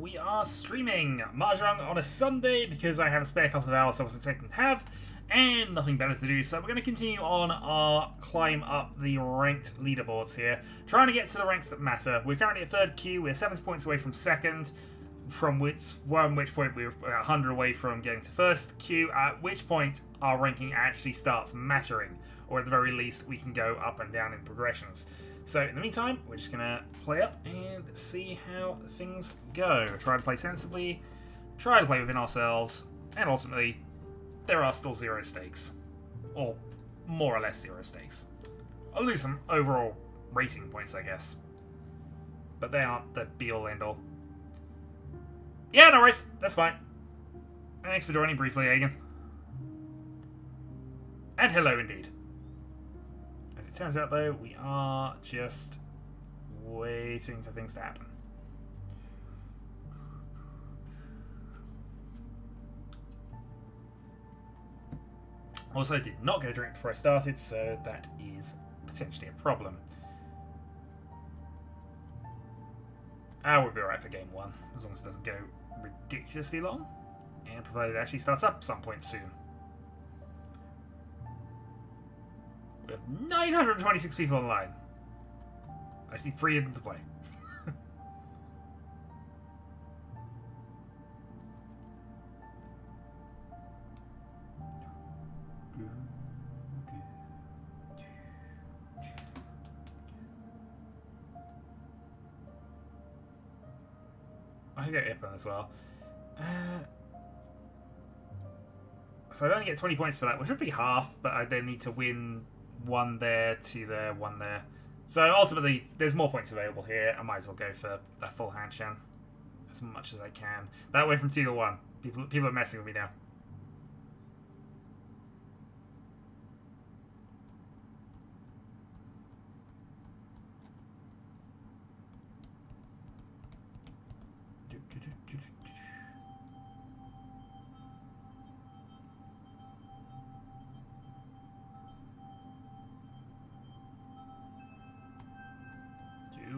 we are streaming Mahjong on a Sunday because I have a spare couple of hours I was expecting to have, and nothing better to do, so we're going to continue on our climb up the ranked leaderboards here, trying to get to the ranks that matter. We're currently at 3rd queue, we're 70 points away from 2nd, from which point we're 100 away from getting to 1st queue, at which point our ranking actually starts mattering, or at the very least we can go up and down in progressions. So in the meantime, we're just going to play up and see how things go. Try to play sensibly, try to play within ourselves, and ultimately, there are still 0 stakes. Or more or less 0 stakes. I'll lose some overall rating points, I guess. But they aren't the be-all, end-all. Yeah, no worries. That's fine. Thanks for joining briefly, Agan. And hello, indeed. As it turns out, though, we are just waiting for things to happen. Also, I did not get a drink before I started, so that is potentially a problem. I would be alright for game 1, as long as it doesn't go ridiculously long, and provided it actually starts up some point soon. We have 926 people online. I see 3 of them to play. I get Ipan as well. So I only get 20 points for that, which would be half, but I then need to win 1 there, 2 there, 1 there. So ultimately, there's more points available here. I might as well go for that full hand shan as much as I can. That way from 2 to 1. People are messing with me now.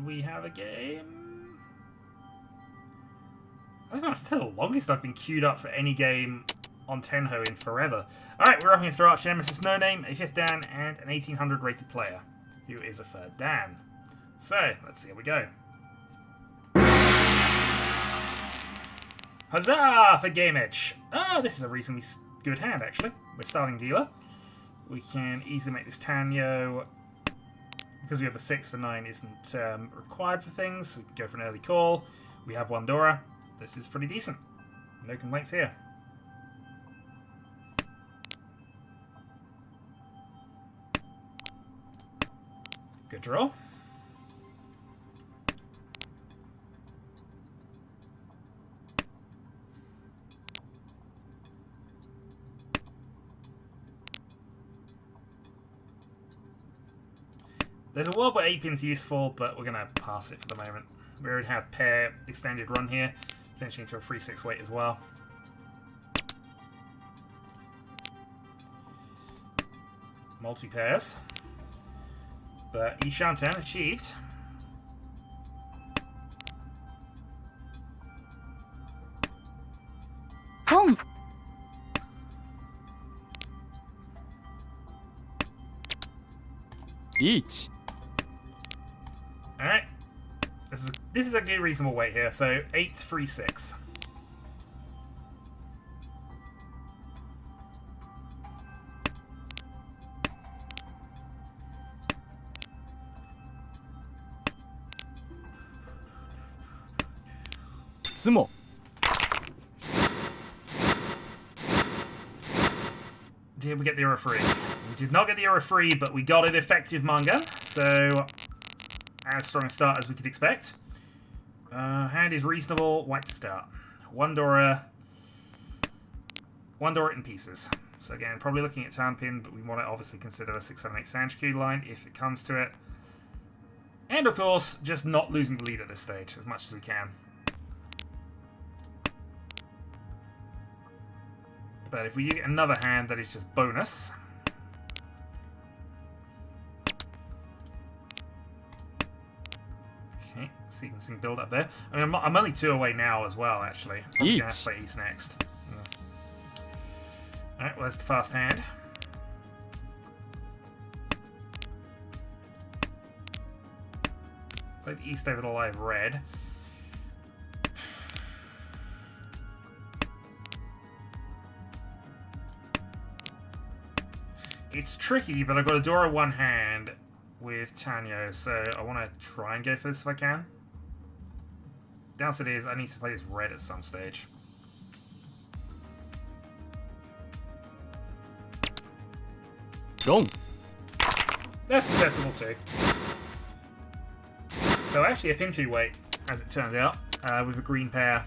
We have a game. I think that's the longest I've been queued up for any game on Tenhou in forever. Alright, we're up against our arch nemesis No Name, a 5th Dan, and an 1800 rated player, who is a 3rd Dan. So, let's see how we go. Huzzah for game edge! This is a reasonably good hand, actually. We're starting dealer. We can easily make this Tenhou. Because we have a 6 for 9 isn't required for things, we can go for an early call. We have 1 Dora. This is pretty decent. No complaints here. Good draw. There's a world where 8-pin's useful, but we're going to pass it for the moment. We already have pair extended run here, potentially into a 3-6 weight as well. Multi-pairs. But Ishanten achieved. Home. Each. Alright. This is a good reasonable weight here, so 8, 3, 6. Sumo. Did we get the Euro free? We did not get the Euro free, but we got an effective manga, so as strong a start as we could expect. Hand is reasonable, white to start. 1 Dora in pieces. So again, probably looking at Tanpin, but we want to obviously consider a 6, 7, 8 Sanjiku line if it comes to it. And of course, just not losing the lead at this stage as much as we can. But if we get another hand that is just bonus. Okay, sequencing build up there. I mean, I'm only 2 away now as well, actually. I'm going to have to play East next. Alright, well, that's the fast hand. Played East over the live red. It's tricky, but I've got a Dora one hand with Tenhou, so I want to try and go for this if I can. Downside is I need to play this red at some stage. Gong. That's acceptable too. So actually a Pinchu weight, as it turns out, with a green pair.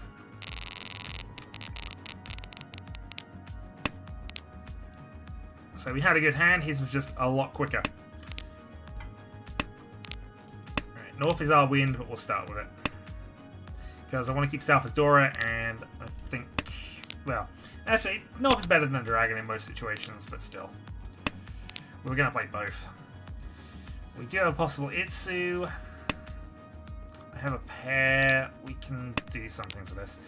So we had a good hand, his was just a lot quicker. Alright, North is our wind, but we'll start with it. Because I want to keep South as Dora, and I think, well, actually, North is better than Dragon in most situations, but still. We're going to play both. We do have a possible Itsu. I have a pair. We can do something to this.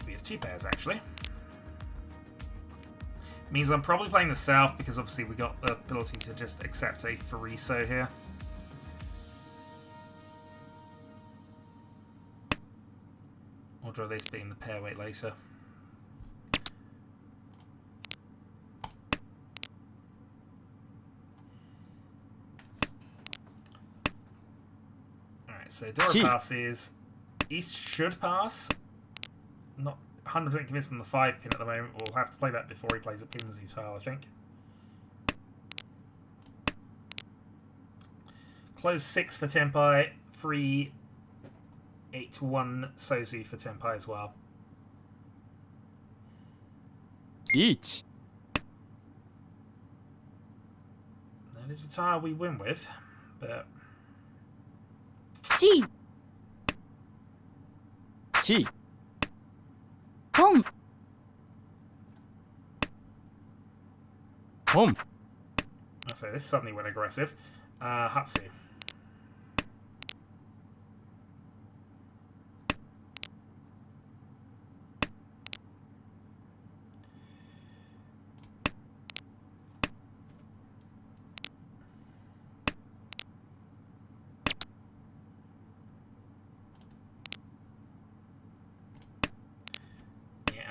We have 2 pairs, actually. Means I'm probably playing the South because obviously we got the ability to just accept a Fariso here. Or draw this being the pair weight later. Alright, so Dora passes. East should pass. Not 100% convinced on the 5 pin at the moment. We'll have to play that before he plays a Pinzi tile, I think. Close 6 for Tenpai. Free 8-1 Sozu for Tenpai as well. Each. That is the tile we win with, but... Chi. Chi. Home. Home. So this suddenly went aggressive. Hatsu.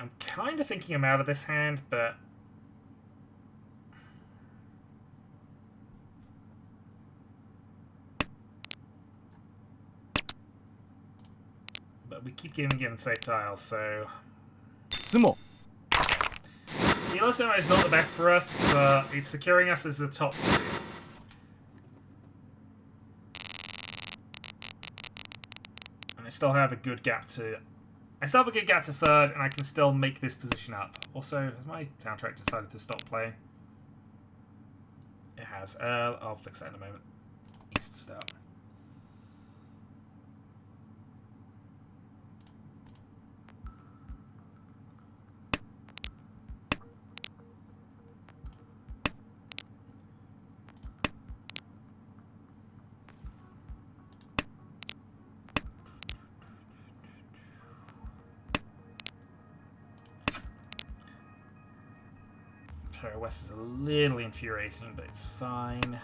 I'm kind of thinking I'm out of this hand, but... we keep given safe tiles, so... Sumo. Dealer Sumo is not the best for us, but it's securing us as the top 2. And I still have a good gap to... I still have a good gap to 3rd, and I can still make this position up. Also, has my soundtrack decided to stop playing? It has. I'll fix that in a moment. East start. West is a little infuriating, but it's fine.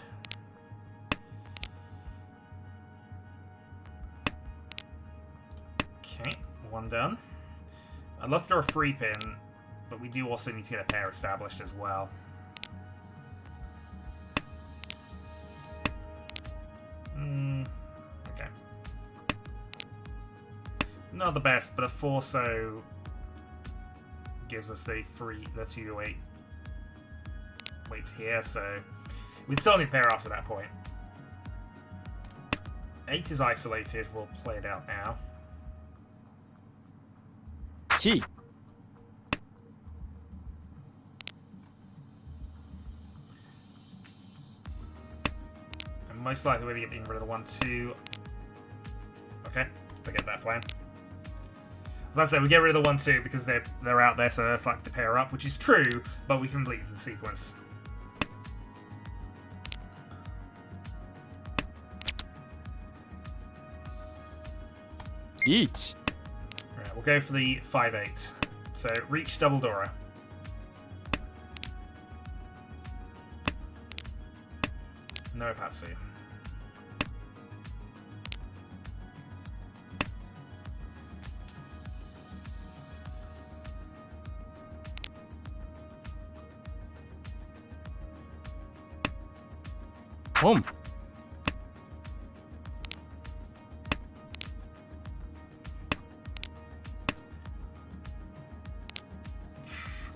Okay, 1 done. I'd love to throw a free pin, but we do also need to get a pair established as well. Okay. Not the best, but a 4-so gives us the 2-8 weight here, so we still need a pair after that point. 8 is isolated, we'll play it out now. Chi. And most likely we're going to get rid of the 1-2. Okay, forget that plan. Let's say we get rid of the 1-2 because they're out there, so that's like the pair up, which is true, but we completed the sequence. リーチ Right, we'll go for the 5-8. So reach double Dora. No Patsu. Home.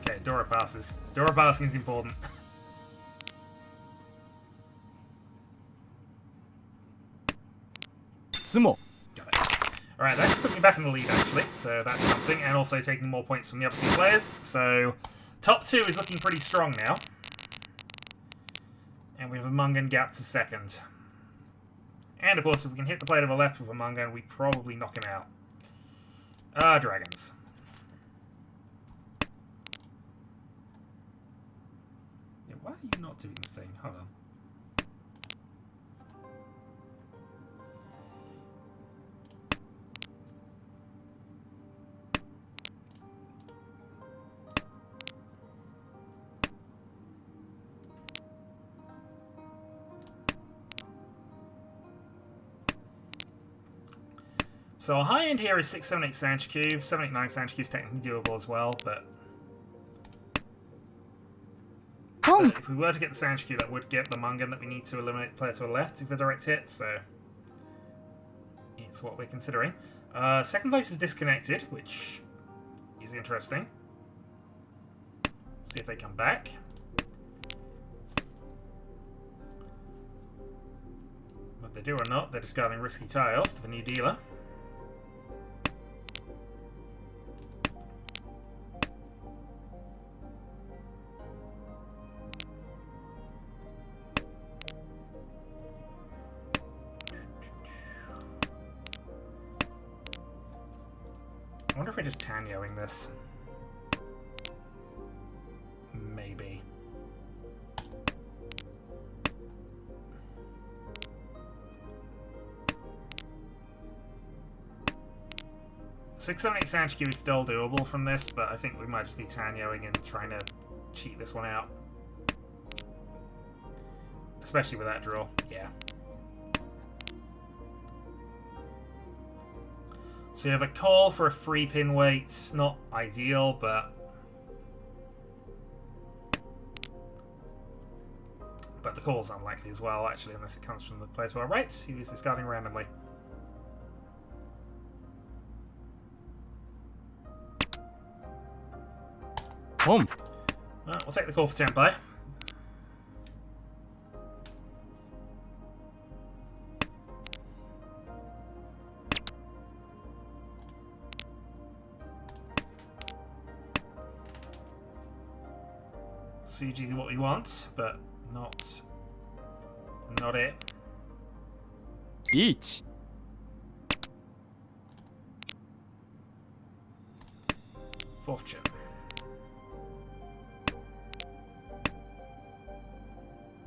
Okay, Dora passes. Dora passing is important. Sumo. Got it. Alright, that's put me back in the lead, actually, so that's something, and also taking more points from the other two players, so top two is looking pretty strong now. And we have a Mungan gap to second. And, of course, if we can hit the player to the left with a Mungan, we probably knock him out. Dragons. Yeah, why are you not doing the thing? Hold on. So our high end here is 6, 7, 8 Sanchiku. 7, 8, 9 Sanchiku is technically doable as well, but if we were to get the Sanchiku, that would get the Mungan that we need to eliminate the player to the left with a direct hit, so it's what we're considering. Second place is disconnected, which is interesting. See if they come back. What they do or not, they're discarding risky tiles to the new dealer. I wonder if we're just Tanyoing this. Maybe. Six, 7, 8 Sanchiku is still doable from this, but I think we might just be Tanyoing and trying to cheat this one out. Especially with that draw, yeah. So you have a call for a free pin weight. Not ideal, but the call's unlikely as well, actually, unless it comes from the player to our right, who is discarding randomly. Home. We'll take the call for Tenpai. Suji what we want, but not it. リーチ Fourth chip.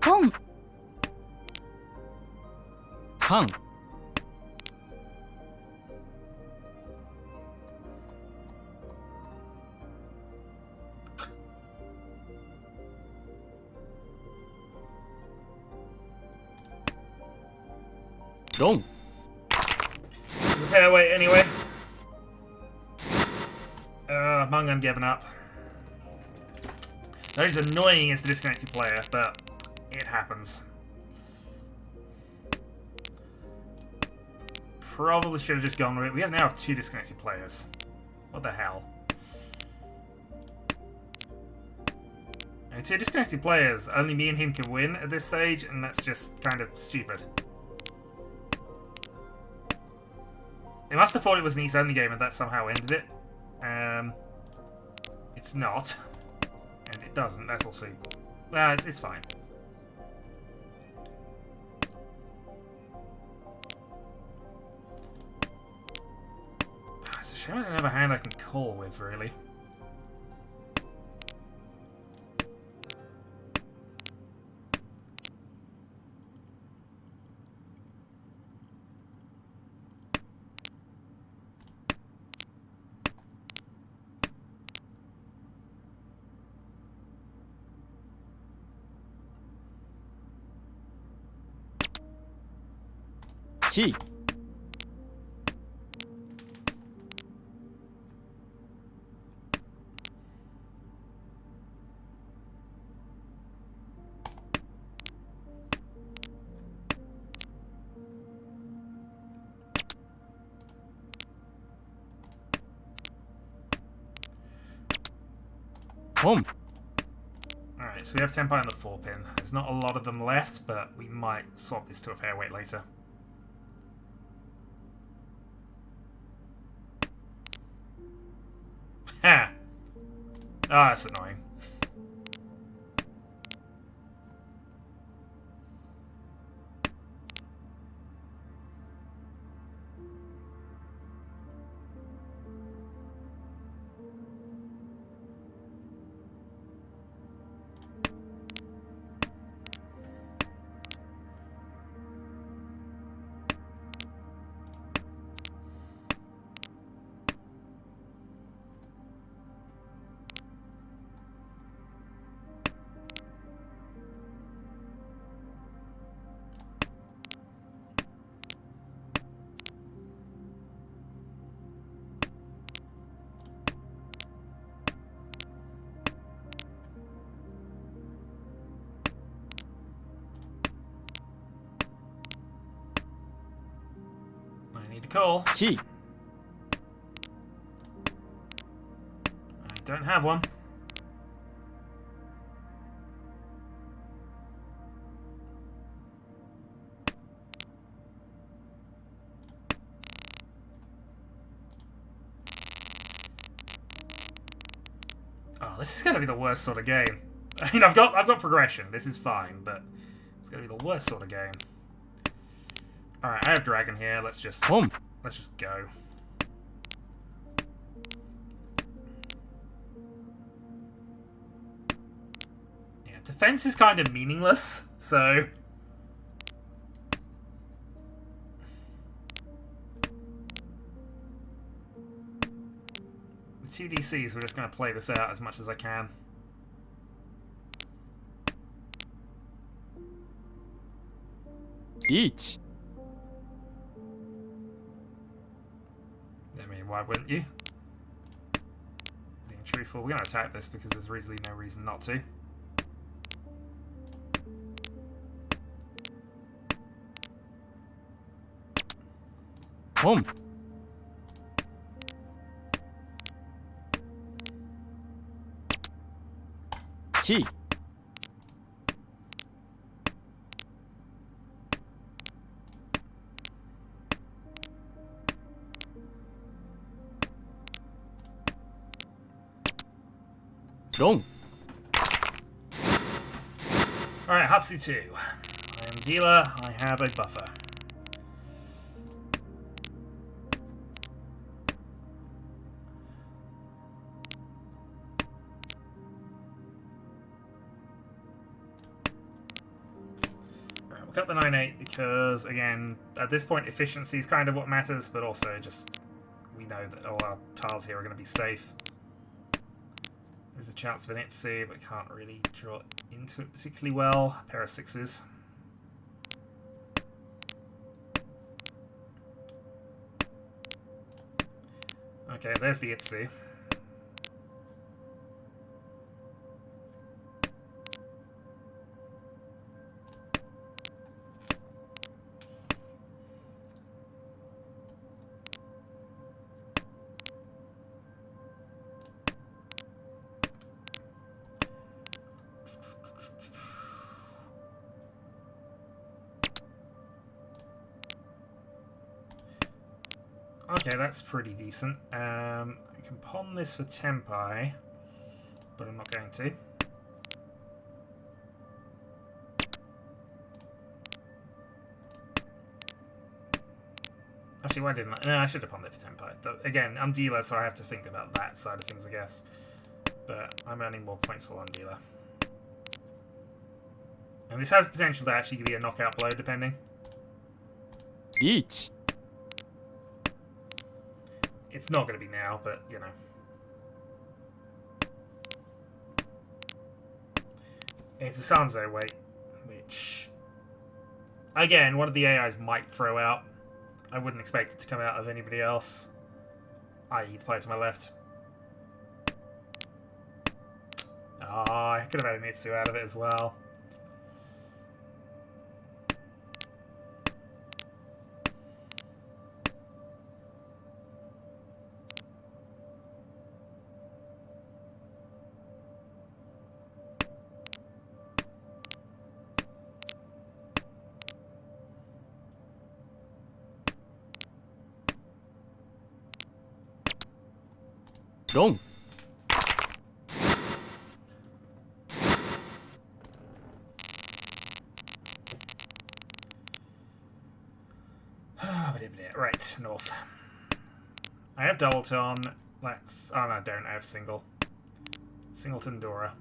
Home. 半 ロン There's a pair weight anyway. Mungan giving up. That is annoying as the disconnected player, but it happens. Probably should have just gone with it. We have now have 2 disconnected players. What the hell? And 2 disconnected players. Only me and him can win at this stage, and that's just kind of stupid. They must have thought it was an East-only game and that somehow ended it. It's not. And it doesn't. That's also... it's fine. It's a shame I don't have a hand I can call with, really. C. Pom. Alright, so we have Tenpai on the 4-pin. There's not a lot of them left, but we might swap this to a fair weight later. Ha! Oh, that's annoying. Call. C. I don't have one. Oh, this is gonna be the worst sort of game. I mean, I've got progression. This is fine, but it's gonna be the worst sort of game. Alright, I have Dragon here. Let's just go. Yeah, defense is kind of meaningless, so... With 2 DCs, we're just going to play this out as much as I can. Each. I mean, why wouldn't you? Being truthful, we're going to attack this because there's really no reason not to. Home. C. Long. Alright, Hatsu 2. I am dealer, I have a buffer. Alright, we'll cut the 9-8 because, again, at this point efficiency is kind of what matters, but also just we know that all our tiles here are going to be safe. There's a chance of an Itsu, but can't really draw into it particularly well. A pair of 6s. Okay, there's the Itsu. Okay, that's pretty decent. I can pawn this for Tenpai, but I'm not going to. Actually, why didn't I? No, I should have pawned it for Tenpai. But again, I'm dealer, so I have to think about that side of things, I guess. But I'm earning more points while I'm dealer. And this has potential to actually be a knockout blow, depending. Each. It's not going to be now, but, you know. It's a Sanzo weight, which, again, one of the AIs might throw out. I wouldn't expect it to come out of anybody else, i.e. the player to my left. Ah, I could have had a Mitsu out of it as well. Wrong. Right, north. I have double ton. Let's. Oh no, I don't. I have single. Singleton Dora.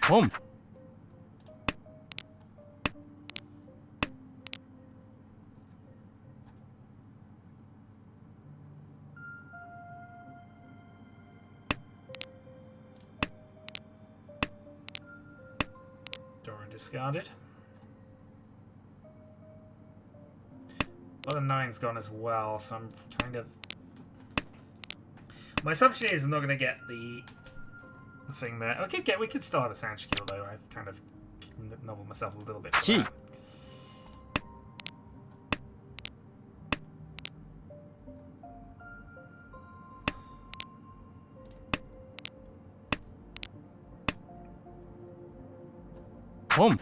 Home. Dora discarded. A lot of 9's gone as well, so I'm kind of... My assumption is I'm not going to get the thing there. Okay, we could still have a Sand Skill, though. I've kind of nobbled myself a little bit. Gee. Home.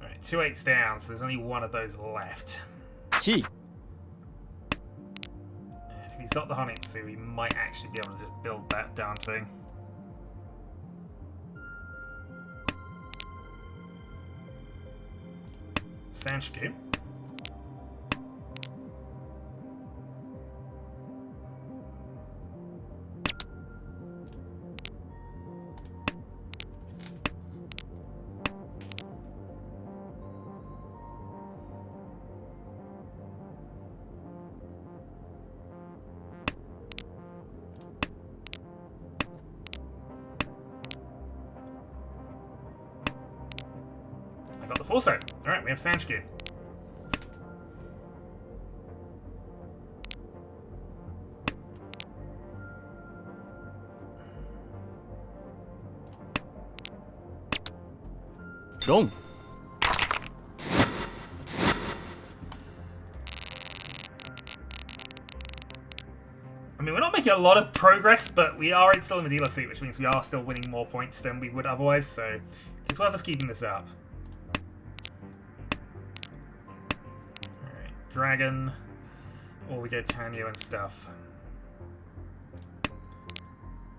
Alright, 2 8s down, so there's only one of those left. Chi. And if he's got the Honitsu, he might actually be able to just build that darn thing. Sanshku. I got the Foresight. Alright, we have Sanshku. Wrong. I mean, we're not making a lot of progress, but we are still in the dealer seat, which means we are still winning more points than we would otherwise, so it's worth us keeping this up. Alright, Dragon, or we go Tenhou and stuff. I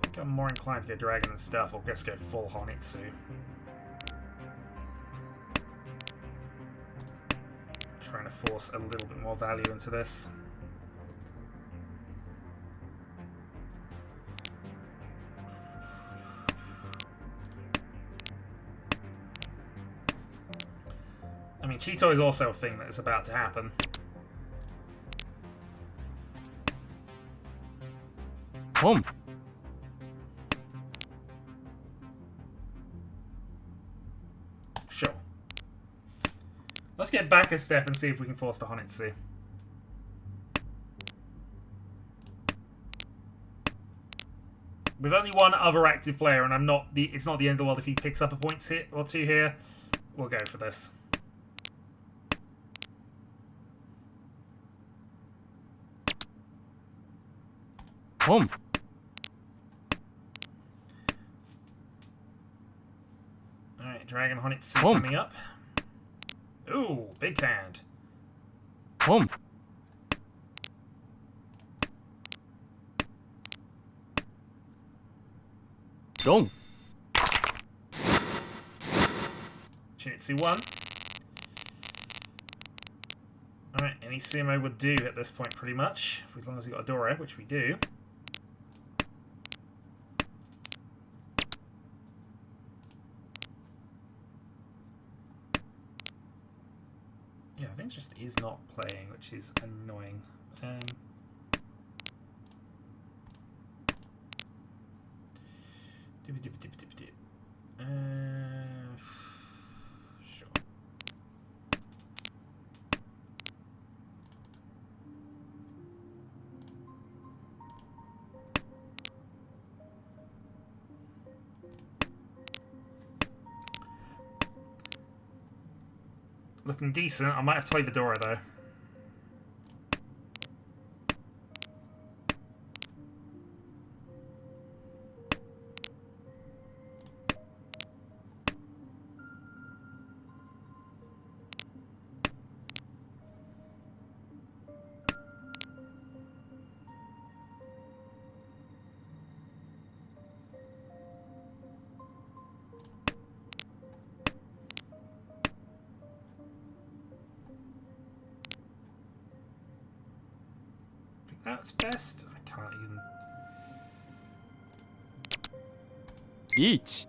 think I'm more inclined to go Dragon and stuff, or just go full Honitsu. Trying to force a little bit more value into this. I mean, Cheeto is also a thing that is about to happen. Home. Sure. Let's get back a step and see if we can force the Honitsu. With only one other active player, and it's not the end of the world if he picks up a point hit or two here, we'll go for this. Home. Alright, Alright, Dragon Honitsu Boom. coming up. Ooh, big hand. Boom. Dong. Shinitsu 1. Alright, any sumo would do at this point pretty much, as long as we've got a Dora, which we do. Yeah, Vince just is not playing, which is annoying. Sure. Looking decent. I might have to play Vidora though. That's best. I can't even. Each.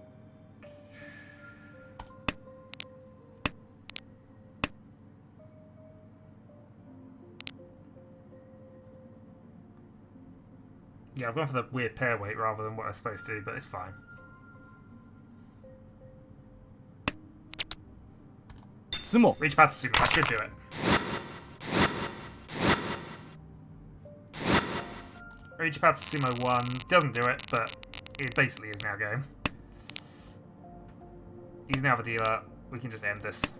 Yeah, I've gone for the weird pair weight rather than what I was supposed to, but it's fine. Sumo. Reach past the sumo. I should do it. Reach past the sumo 1. Doesn't do it, but it basically is now game. He's now the dealer. We can just end this.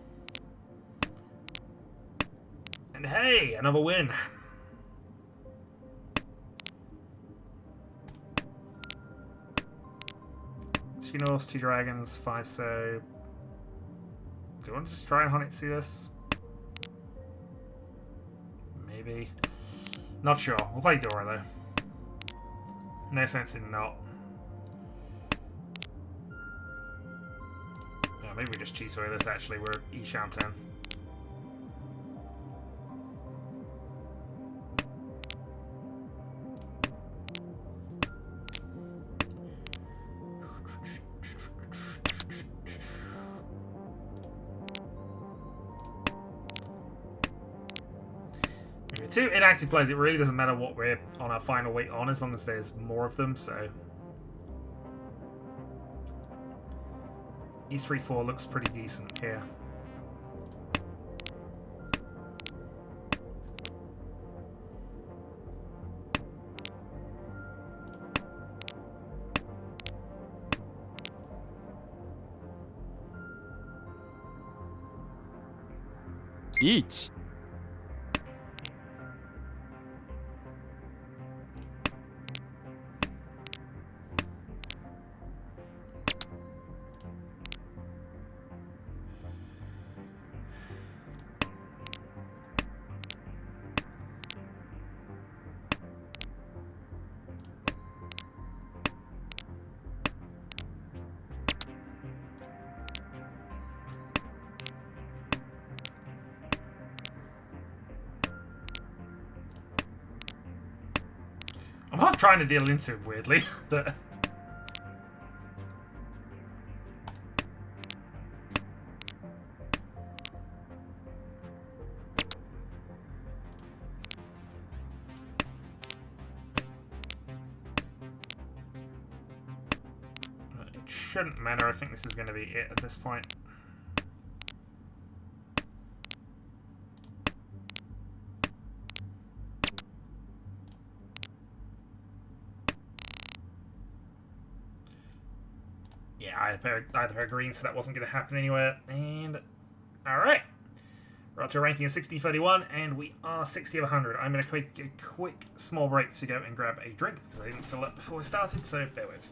And hey, another win. Two Norths, 2 Dragons, 5 so. Do you want to just try and Honitsu this? Maybe. Not sure. We'll play Dora though. No sense in not. Yeah, maybe we just Chisoi this actually. We're at Ishanten. Two inactive players, it really doesn't matter what we're on our final weight on as long as there's more of them, so. East 3-4 looks pretty decent here. Each. I'm half trying to deal into it weirdly, but. It shouldn't matter. I think this is going to be it at this point. Yeah, I had a pair of greens, so that wasn't going to happen anywhere. And, alright. We're up to a ranking of 60-31, and we are 60 of 100. I'm going to take a quick, small break to go and grab a drink, because I didn't fill up before we started, so bear with.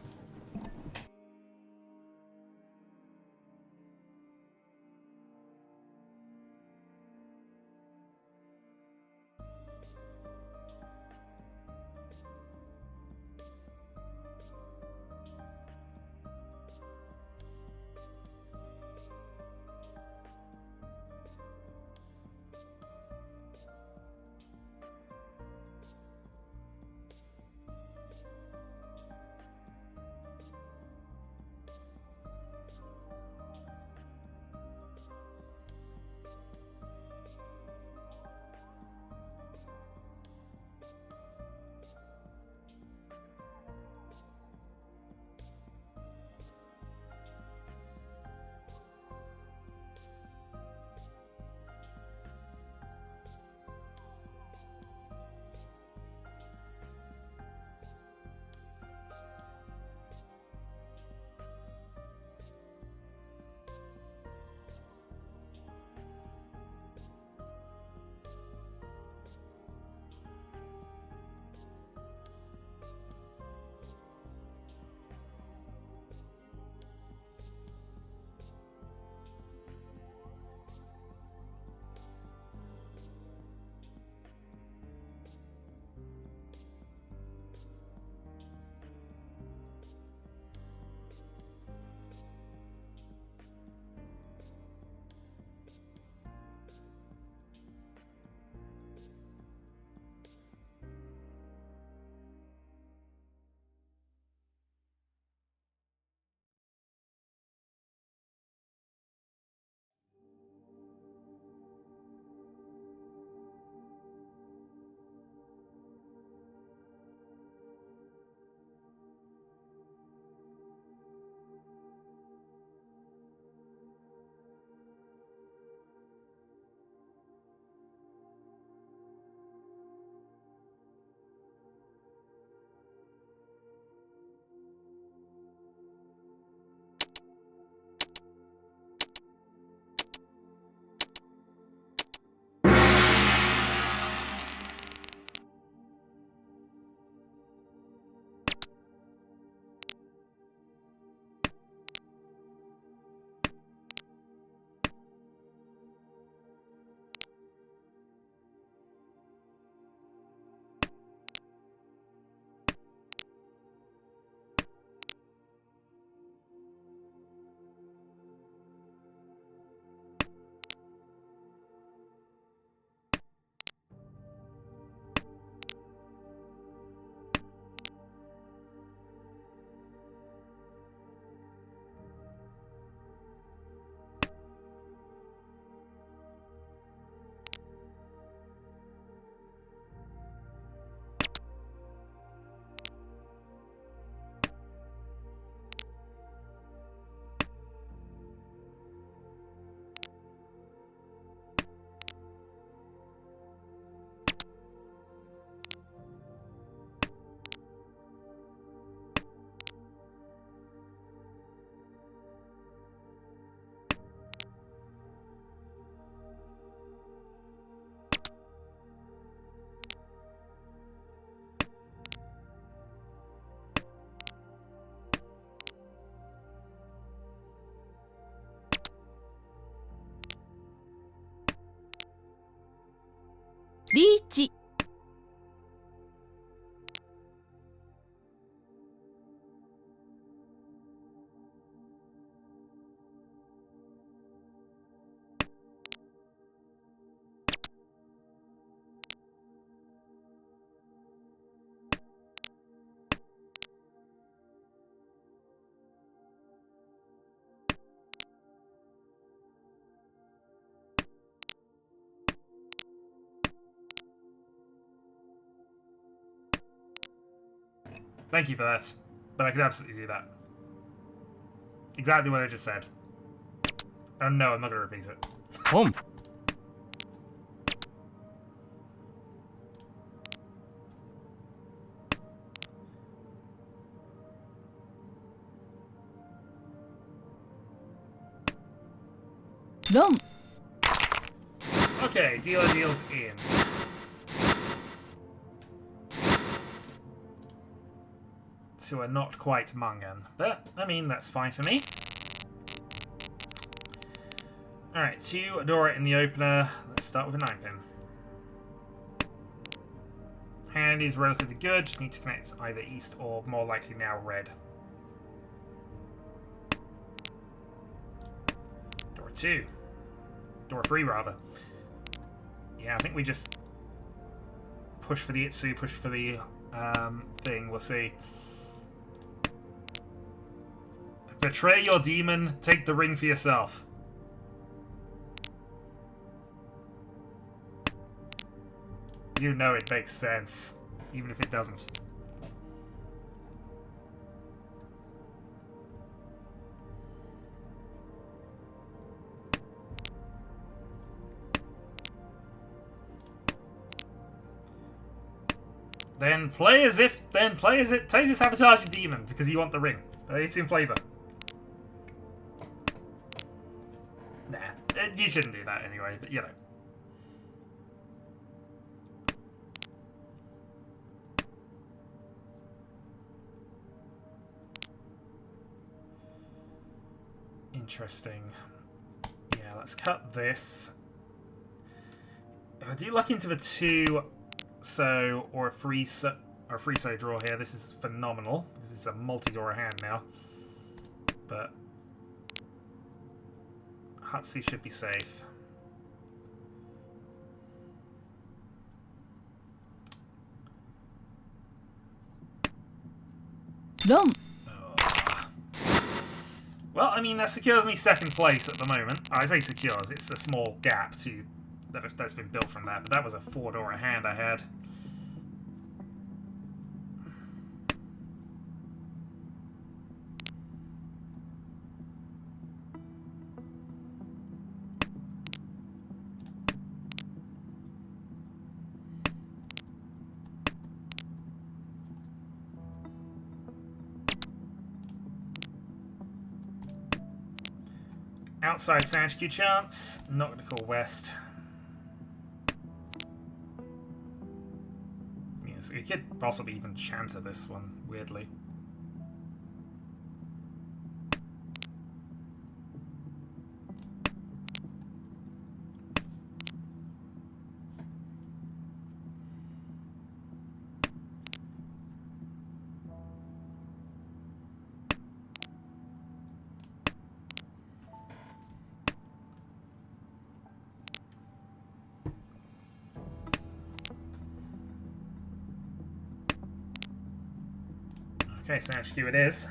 リーチ Thank you for that. But I could absolutely do that. Exactly what I just said. And no, I'm not going to repeat it. ポン ロン Okay, dealer deals in. So we're not quite Mangan. But, I mean, that's fine for me. Alright, 2 Adora in the opener. Let's start with a 9 pin. Hand is relatively good. Just need to connect either east or, more likely now, red. Door 2. Door 3, rather. Yeah, I think we just push for the Itsu, push for the thing. We'll see. Betray your demon. Take the ring for yourself. You know it makes sense, even if it doesn't. Then play as if. Then play as it. Take the sabotage your demon because you want the ring. It's in flavor. Nah, you shouldn't do that anyway. But you know. Interesting. Yeah, let's cut this. If I do luck into the 2 so or a free so draw here, this is phenomenal because it's a multi-door hand now. But Hatsu should be safe. Dom. Well, I mean, that secures me second place at the moment. I say secures, it's a small gap to that's been built from that, but that was a 4-door hand I had. Outside Sanchku chance, not going to call west. Yes, you could possibly even chanter this one, weirdly. Okay, Sanchku it is.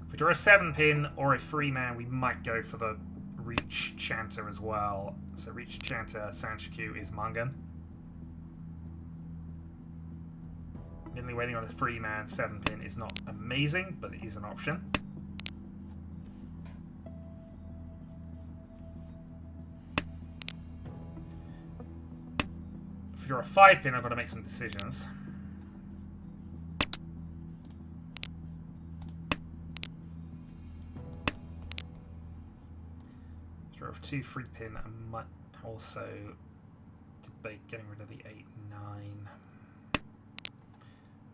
If we draw a 7-pin or a 3-man, we might go for the Reach Chanter as well. So Reach Chanter, Sanchku is Mangan. Mainly waiting on a 3-man 7-pin is not amazing, but it is an option. If we draw a 5-pin, I've got to make some decisions. Of 2 3-pin, I might also debate getting rid of the 8-9.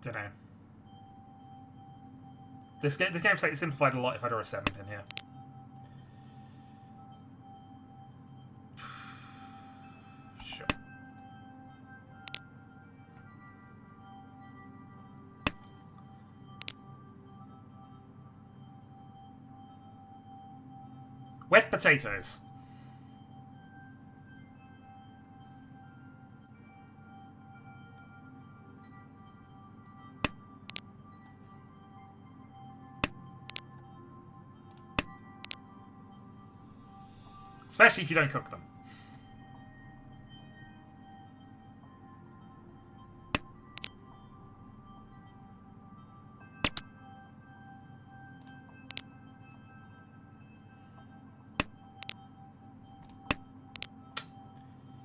Don't know. This game's like simplified a lot if I draw a 7-pin here. Wet potatoes. Especially if you don't cook them.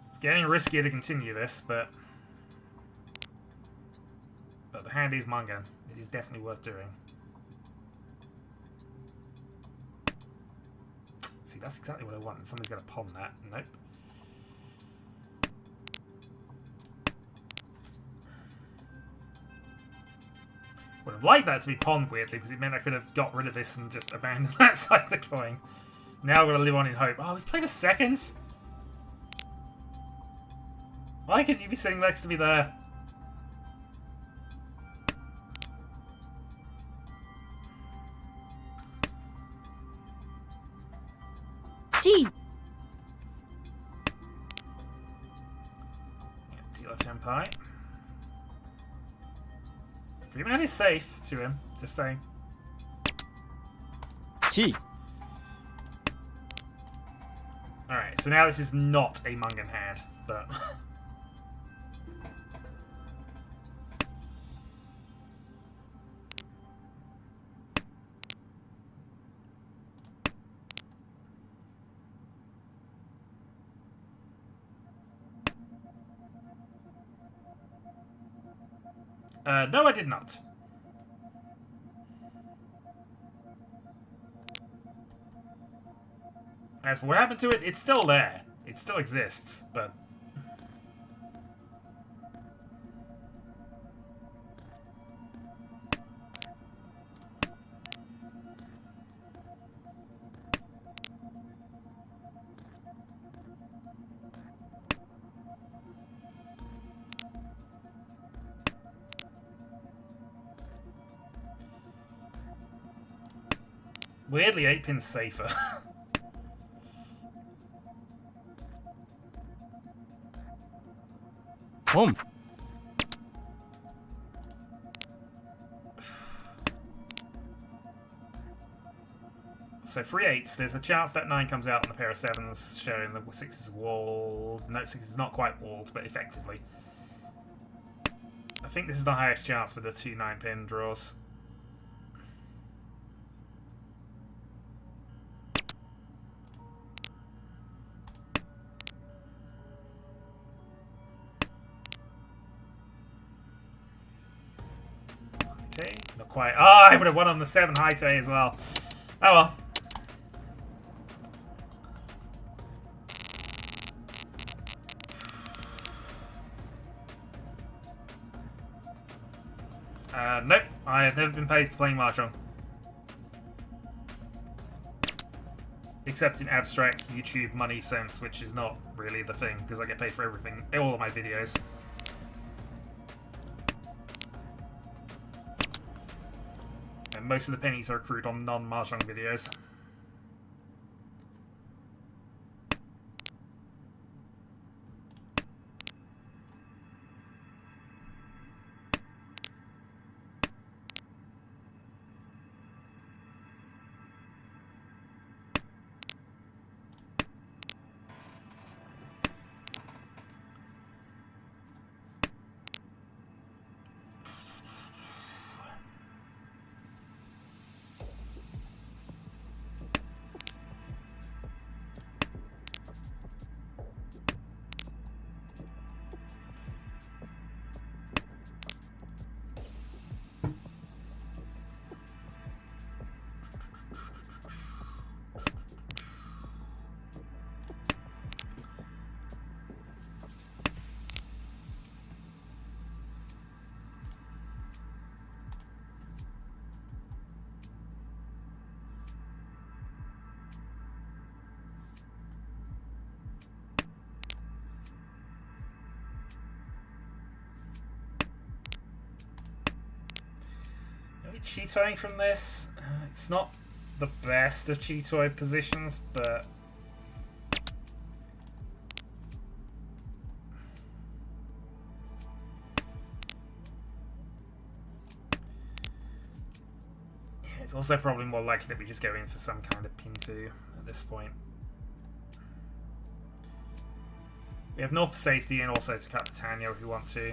It's getting riskier to continue this, but the hand is Mungan. It is definitely worth doing. See, that's exactly what I want. Somebody's going to pawn that. Nope. Would have liked that to be pawned, weirdly, because it meant I could have got rid of this and just abandoned that side of the coin. Now I've got to live on in hope. Oh, he's played a second? Why couldn't you be sitting next to me there? G. Dealer Tempai. Free man is safe to him, just saying. 地 Alright, so now this is not a Mungan hand, but... no, I did not. As for what happened to it, it's still there. It still exists, but... Weirdly, 8-pin's safer. Home. So 3 8s, there's a chance that 9 comes out on a pair of 7s, showing the 6 is walled. No, 6 is not quite walled, but effectively. I think this is the highest chance with the 2 9-pin draws. Not quite. Oh, I would have won on the 7 high tay as well. Oh well. Nope. I have never been paid for playing Mahjong. Except in abstract YouTube money sense, which is not really the thing, because I get paid for everything, all of my videos. And most of the pennies are accrued on non-Mahjong videos. Cheatoing from this, it's not the best of Cheetoy positions, but it's also probably more likely that we just go in for some kind of Pinfu at this point. We have North for safety and also to cut the Tenhou if we want to.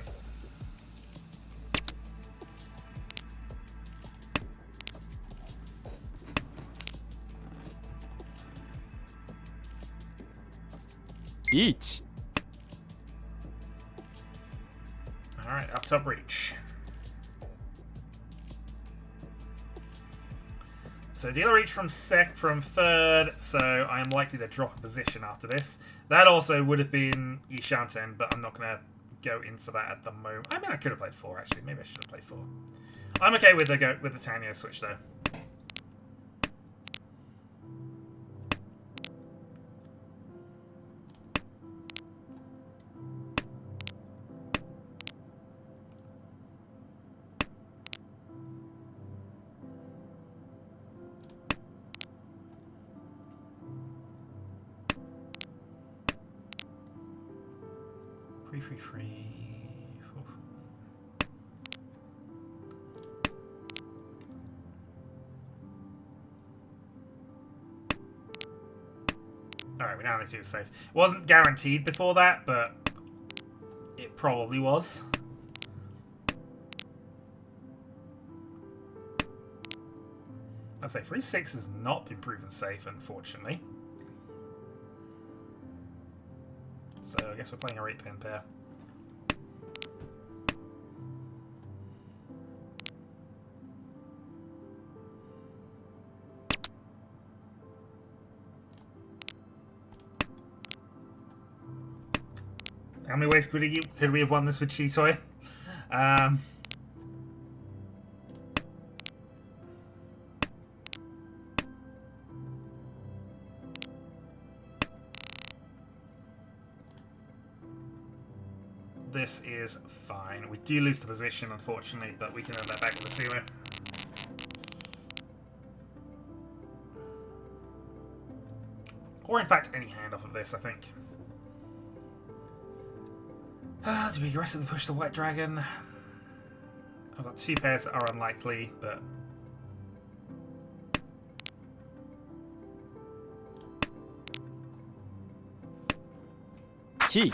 Each. Alright, up top reach. So dealer reach from third, so I am likely to drop a position after this. That also would have been Yishanten, but I'm not going to go in for that at the moment. I mean, I could have played 4, actually. Maybe I should have played 4. I'm okay with the Tenhou switch, though. Free. Alright, we now need to do safe. It wasn't guaranteed before that, but it probably was. I'd say 3-6 has not been proven safe, unfortunately. So I guess we're playing a 8-pin pair. How many ways could we have won this with Cheetoy? This is fine. We do lose the position, unfortunately, but we can earn that back with the Sumo. Or, in fact, any hand off of this, I think. Do we aggressively push the White Dragon? I've got 2 pairs that are unlikely, but... Chi.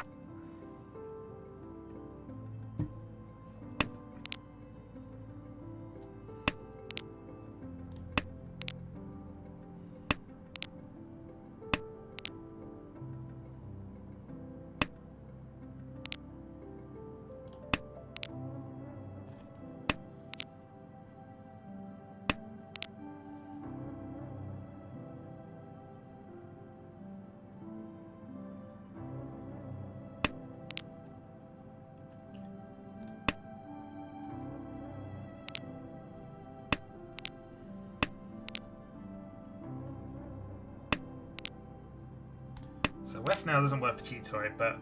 So West now doesn't work for Cheetoy, but...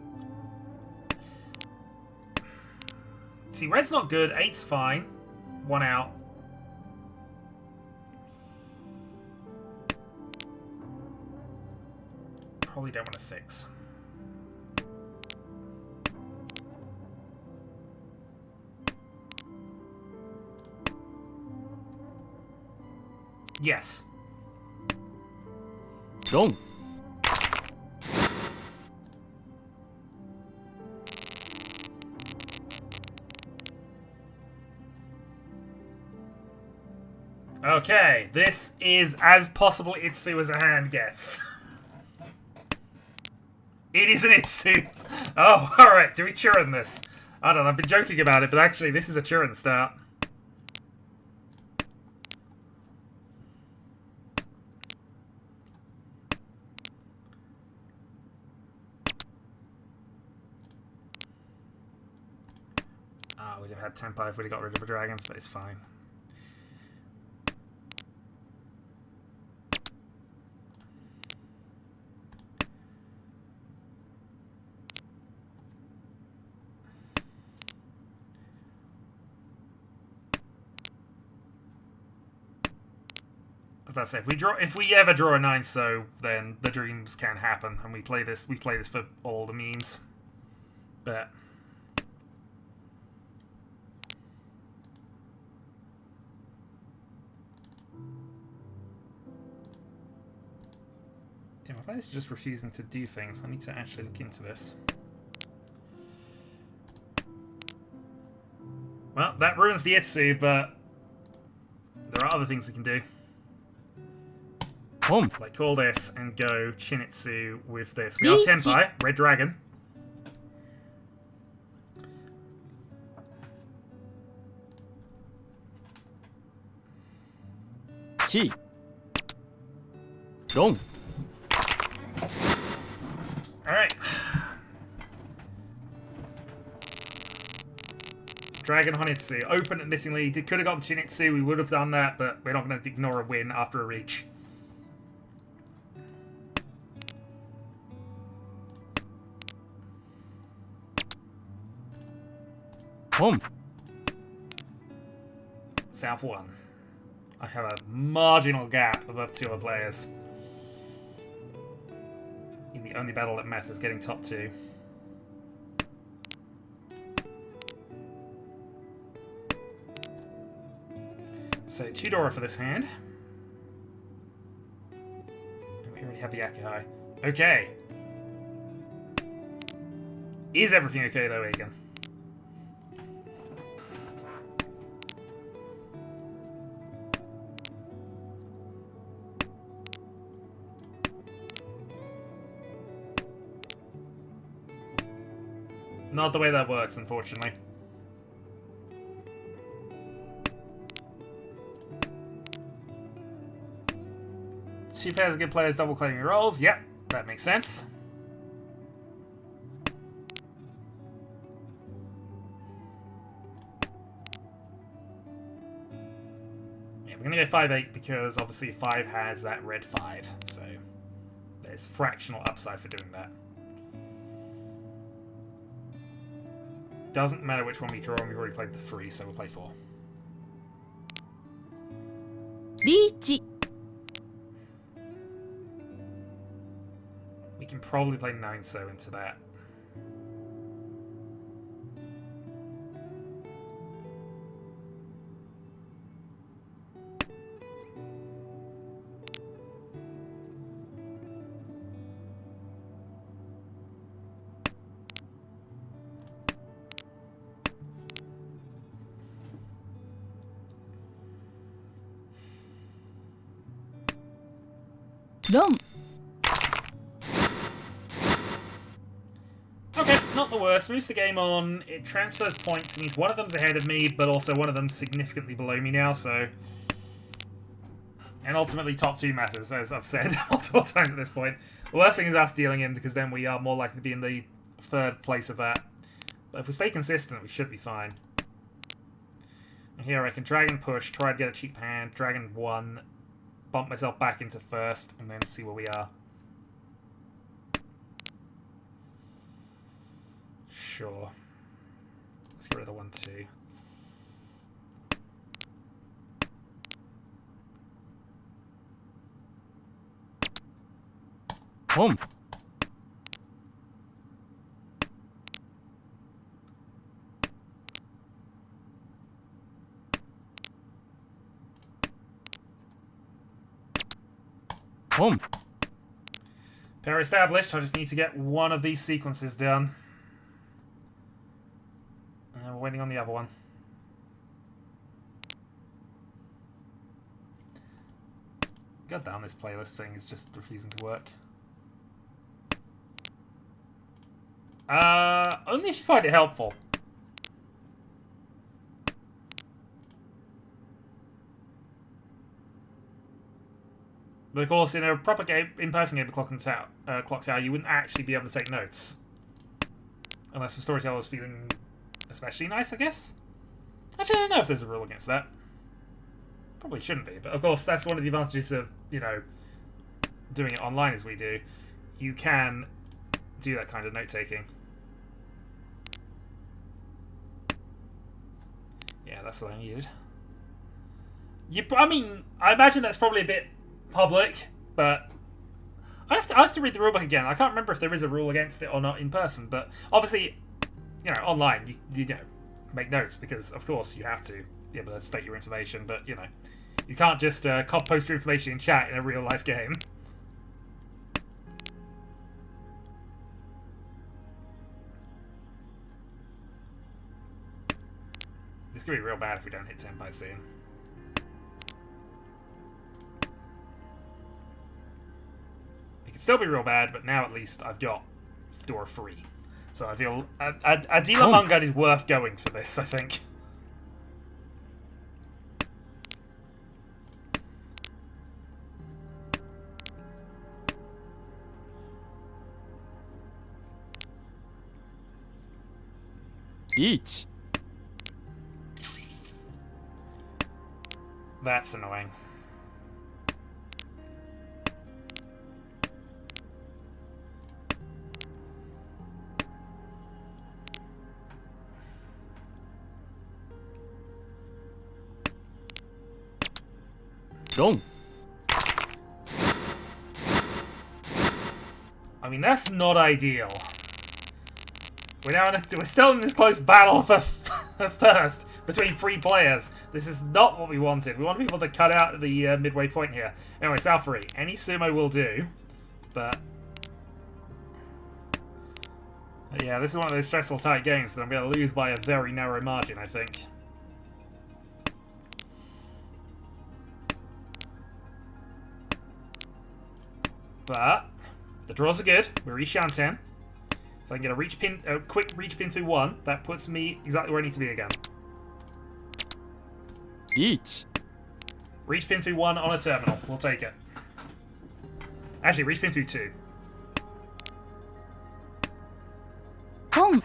See, Red's not good. 8's fine. 1 out. Probably don't want a 6. Yes. Long. Okay, this is as possible Itsu as a hand gets. It is an Itsu. Oh, alright, do we Churin this? I don't know, I've been joking about it, but actually this is a Churin start. Oh, we'd have had tempo if we'd have got rid of the dragons, but it's fine. I was about to say, if we ever draw a 9-so, then the dreams can happen, and we play this for all the memes. But yeah, my players are just refusing to do things. I need to actually look into this. Well, that ruins the Itsu, but there are other things we can do. Like call this and go Chinitsu with this. We are Tenpai, Red Dragon. Chi. Long. Alright. Dragon Honitsu. Open admittingly. Could have gotten Chinitsu, we would have done that, but we're not going to ignore a win after a reach. South 1. I have a marginal gap above 2 other players. In the only battle that matters, getting top 2. So 2 Dora for this hand. And we already have the Akihai. Okay. Is everything okay though, Egan? Not the way that works, unfortunately. Two pairs of good players double claiming rolls. Yep, that makes sense. Yeah, we're going to go 5-8 because obviously 5 has that red 5. So there's fractional upside for doing that. Doesn't matter which one we draw, and we've already played the 3, so we'll play 4. Reach. We can probably play 9-so into that. Long. Okay, not the worst. Moves the game on. It transfers points. It means one of them's ahead of me, but also one of them's significantly below me now, so... And ultimately, top 2 matters, as I've said multiple times at this point. The worst thing is us dealing in, because then we are more likely to be in the 3rd place of that. But if we stay consistent, we should be fine. And here I can Dragon push, try to get a cheap hand, Dragon 1, bump myself back into 1st, and then see where we are. Sure. Let's get rid of the 1-2. Home. Home. Pair established. I just need to get one of these sequences done. And we're waiting on the other one. God damn, this playlist thing is just refusing to work. Only if you find it helpful. But of course, in a proper game, in-person game of Clock Tower, you wouldn't actually be able to take notes. Unless the storyteller was feeling especially nice, I guess? Actually, I don't know if there's a rule against that. Probably shouldn't be, but of course, that's one of the advantages of, you know, doing it online as we do. You can do that kind of note-taking. Yeah, that's what I needed. I mean, I imagine that's probably a bit public, but I have to read the rulebook again. I can't remember if there is a rule against it or not in person, but obviously, you know, online, you know, make notes because, of course, you have to be able to state your information, but, you know, you can't just post your information in chat in a real-life game. This could be real bad if we don't hit 10 by soon. It could still be real bad, but now at least I've got door free. So I feel a dealer Mungan is worth going for this, I think. Each. That's annoying. Dong. I mean, that's not ideal. We're still in this close battle for first between 3 players. This is not what we wanted. We want to be able to cut out the midway point here. Anyway, Salfari, any sumo will do, but yeah, this is one of those stressful tight games that I'm going to lose by a very narrow margin, I think. But the draws are good. We're Ishan-10. If I can get a quick reach pin through 1, that puts me exactly where I need to be again. Each. Reach pin through 1 on a terminal. We'll take it. Actually, reach pin through 2. Pong.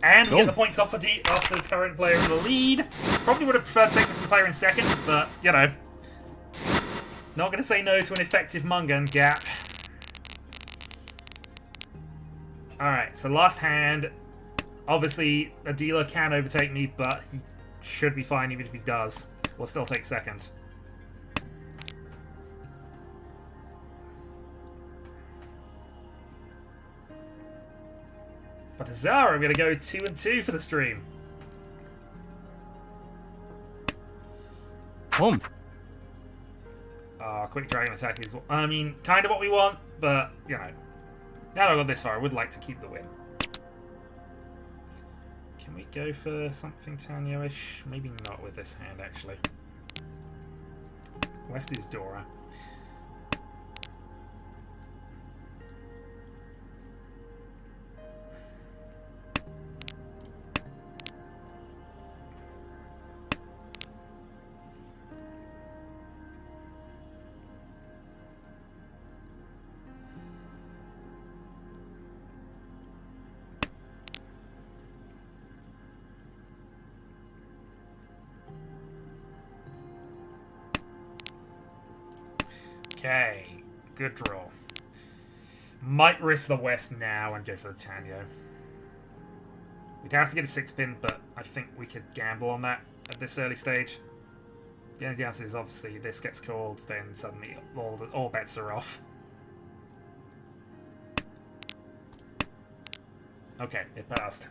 And we get the points off the current player in the lead. Probably would have preferred taking it from the player in second, but, you know. Not going to say no to an effective Mungan gap. Alright, so last hand. Obviously, a dealer can overtake me, but he should be fine even if he does. We'll still take second. But Azara, I'm going to go 2 and 2 for the stream. Home. Quick dragon attack is, I mean, kind of what we want, but, you know. Now that I've got this far, I would like to keep the win. Can we go for something Tenhou-ish? Maybe not with this hand, actually. West is Dora. Okay, good draw. Might risk the West now and go for the Tenhou. We'd have to get a 6-pin, but I think we could gamble on that at this early stage. The only answer is obviously this gets called, then suddenly all bets are off. Okay, it passed.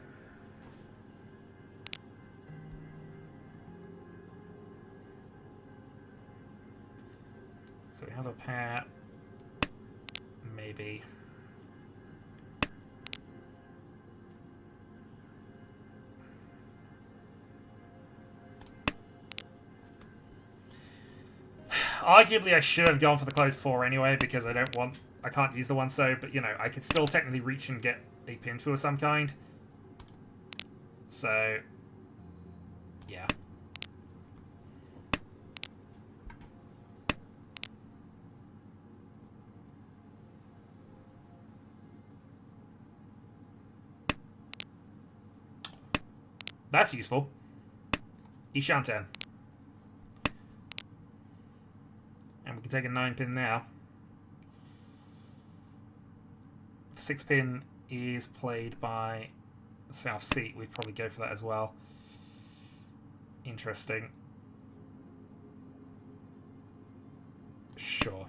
So we have a pair, maybe. Arguably, I should have gone for the closed 4 anyway, because I can't use the 1-so, but, you know, I could still technically reach and get a pin through of some kind. So, yeah. That's useful. Ishan-10. And we can take a 9-pin now. 6-pin is played by South Seat. We'd probably go for that as well. Interesting. sure.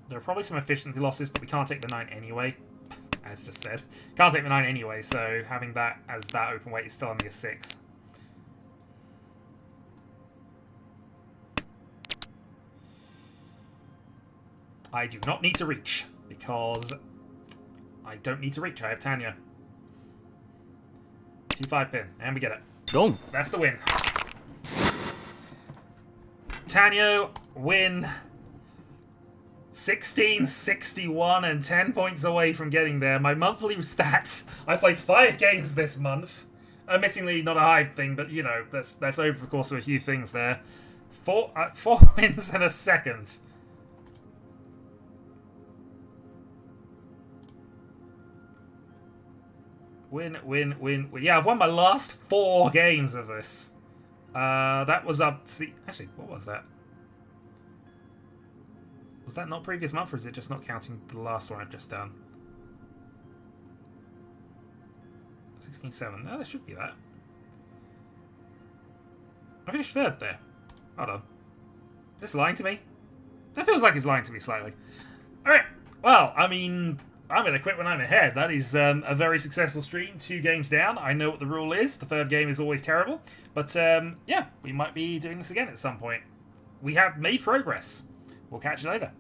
There are probably some efficiency losses, but we can't take the 9 anyway. As just said. Can't take the 9 anyway, so having that as that open weight is still only a 6. I do not need to reach, because I don't need to reach. I have Tanya. 2-5 pin, and we get it. Dong. That's the win. Tanyo, win. 16, 61, and 10 points away from getting there. My monthly stats, I played 5 games this month. Admittingly, not a high thing, but, you know, that's over the course of a few things there. 4 wins and a second. Win, win, win. Yeah, I've won my last 4 games of this. That was up to the... Actually, what was that? Was that not previous month, or is it just not counting the last one I've just done? 16-7. No, that should be that. I finished 3rd there. Hold on. Is this lying to me? That feels like it's lying to me slightly. Alright. Well, I mean, I'm going to quit when I'm ahead. That is a very successful stream. 2 games down. I know what the rule is. The 3rd game is always terrible. But, yeah, we might be doing this again at some point. We have made progress. We'll catch you later.